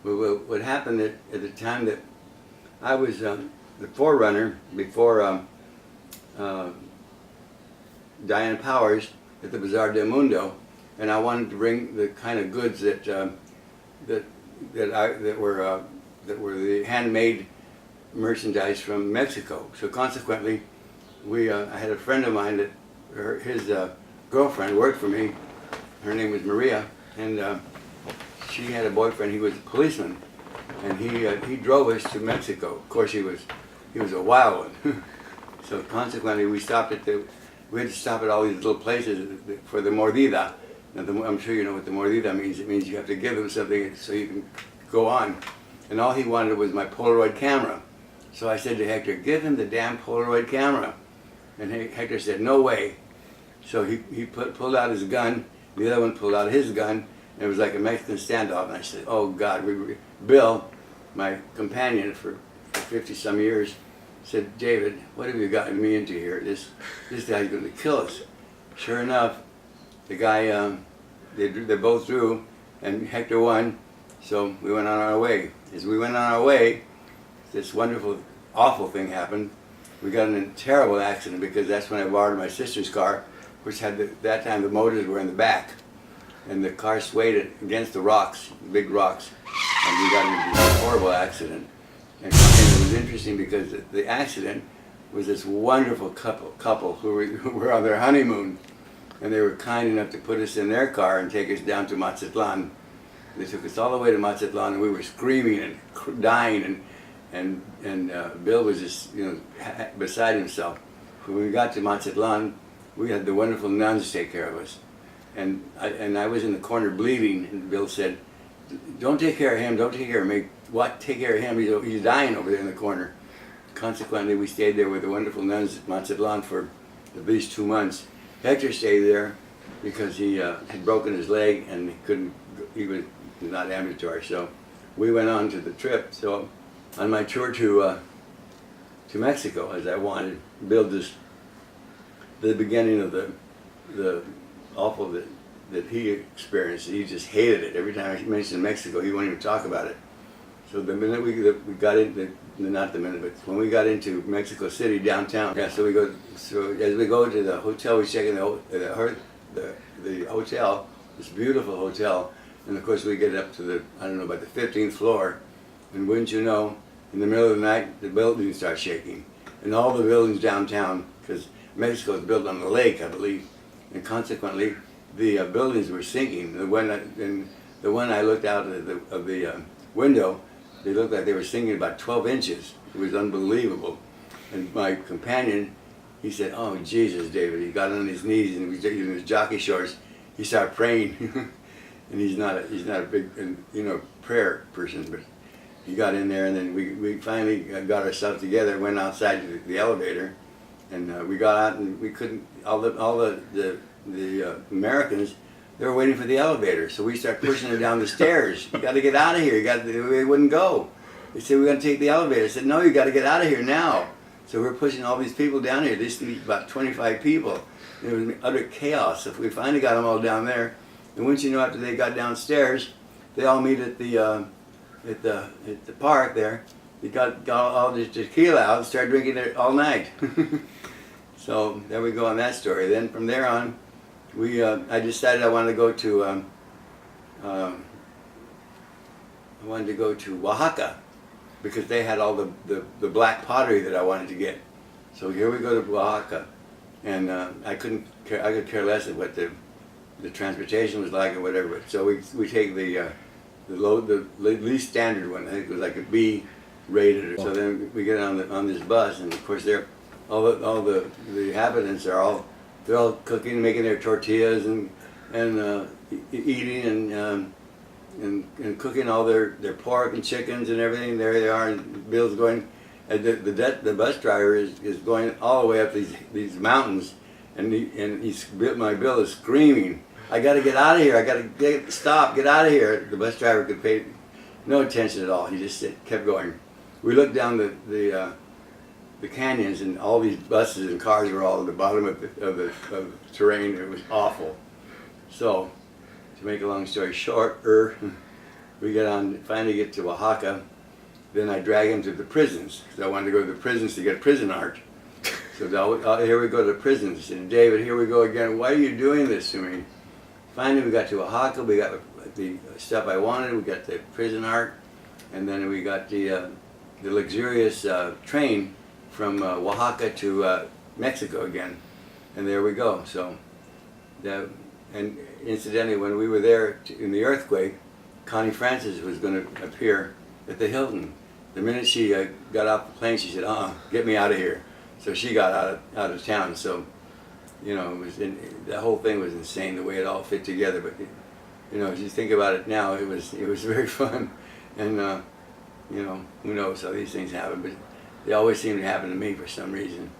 What happened at the time that I was the forerunner before Diane Powers at the Bazaar del Mundo, and I wanted to bring the kind of goods that that were the handmade merchandise from Mexico. So consequently, I had a friend of mine that his girlfriend worked for me. Her name was Maria, and she had a boyfriend. He was a policeman, and he drove us to Mexico. Of course, he was a wild one. So consequently, we had to stop at all these little places for the mordida. Now, I'm sure you know what the mordida means. It means you have to give them something so you can go on. And all he wanted was my Polaroid camera. So I said to Hector, give him the damn Polaroid camera. And Hector said, no way. So he pulled out his gun, the other one pulled out his gun, and it was like a Mexican standoff. And I said, oh God, Bill, my companion for 50-some years, said, David, what have you gotten me into here? This guy's going to kill us. Sure enough, the guy, they both drew, and Hector won, so we went on our way. As we went on our way, this wonderful, awful thing happened. We got in a terrible accident because that's when I borrowed my sister's car, which had, that time the motors were in the back, and the car swayed against the rocks, big rocks, and we got into this horrible accident. And it was interesting because the accident was this wonderful couple who were on their honeymoon, and they were kind enough to put us in their car and take us down to Mazatlan. They took us all the way to Mazatlan, and we were screaming and dying, and Bill was just, beside himself. When we got to Mazatlan, we had the wonderful nuns take care of us, and I was in the corner bleeding, and Bill said, "Don't take care of him. Don't take care of me. What? Take care of him. He's dying over there in the corner." Consequently, we stayed there with the wonderful nuns at Mazatlan for at least 2 months. Hector stayed there because he had broken his leg and he was not ambulatory. So we went on to the trip. So on my tour to Mexico, as I wanted, Bill just, the beginning of the awful that he experienced, he just hated it. Every time I mentioned Mexico, he wouldn't even talk about it. So the minute we got into, not the minute, but when we got into Mexico City downtown, yeah. So as we go to the hotel, we check in the hotel, this beautiful hotel, and of course we get up to the, I don't know, about the 15th floor, and wouldn't you know, in the middle of the night, the buildings start shaking, and all the buildings downtown, because Mexico is built on the lake, I believe, and consequently the buildings were sinking. The one I looked out of the window, they looked like they were sinking about 12 inches. It was unbelievable. And my companion, he said, "Oh Jesus, David!" He got on his knees and he was in his jockey shorts. He started praying, and he's not a big prayer person, but he got in there, and then we finally got ourselves together, went outside to the elevator, and we got out, and we couldn't. All the Americans, they were waiting for the elevator, so we started pushing them down the stairs. You got to get out of here. They wouldn't go. They said, "We're going to take the elevator." I said, "No, you got to get out of here now." So we're pushing all these people down here. This is about 25 people. It was utter chaos. So we finally got them all down there, and once you know, after they got downstairs, they all meet at the park there. They got all this tequila out and started drinking it all night. So there we go on that story. Then from there on, I decided I wanted to go to Oaxaca, because they had all the black pottery that I wanted to get. So here we go to Oaxaca, and I could care less of what the transportation was like or whatever. But so we take the least standard one. I think it was like a B rated. So then we get on this bus, and of course all the inhabitants they're all cooking, making their tortillas and eating and cooking all their pork and chickens and everything. There they are, and Bill's going. The bus driver is going all the way up these mountains, and my Bill is screaming, "I got to get out of here! I got to stop! Get out of here!" The bus driver could pay no attention at all. He just kept going. We looked down the canyons, and all these buses and cars were all at the bottom of the terrain. It was awful. So, to make a long story short, we finally get to Oaxaca. Then I drag him to the prisons, because I wanted to go to the prisons to get prison art. So here we go to the prisons, and David, here we go again. Why are you doing this to me? Finally, we got to Oaxaca. We got the stuff I wanted. We got the prison art, and then we got the luxurious train from Oaxaca to Mexico again, and there we go. So, and incidentally, when we were there in the earthquake, Connie Francis was going to appear at the Hilton. The minute she got off the plane, she said, get me out of here. So she got out of town. So, you know, the whole thing was insane, the way it all fit together. But, you know, as you think about it now, it was very fun. And, you know, who knows how these things happen, but they always seem to happen to me for some reason.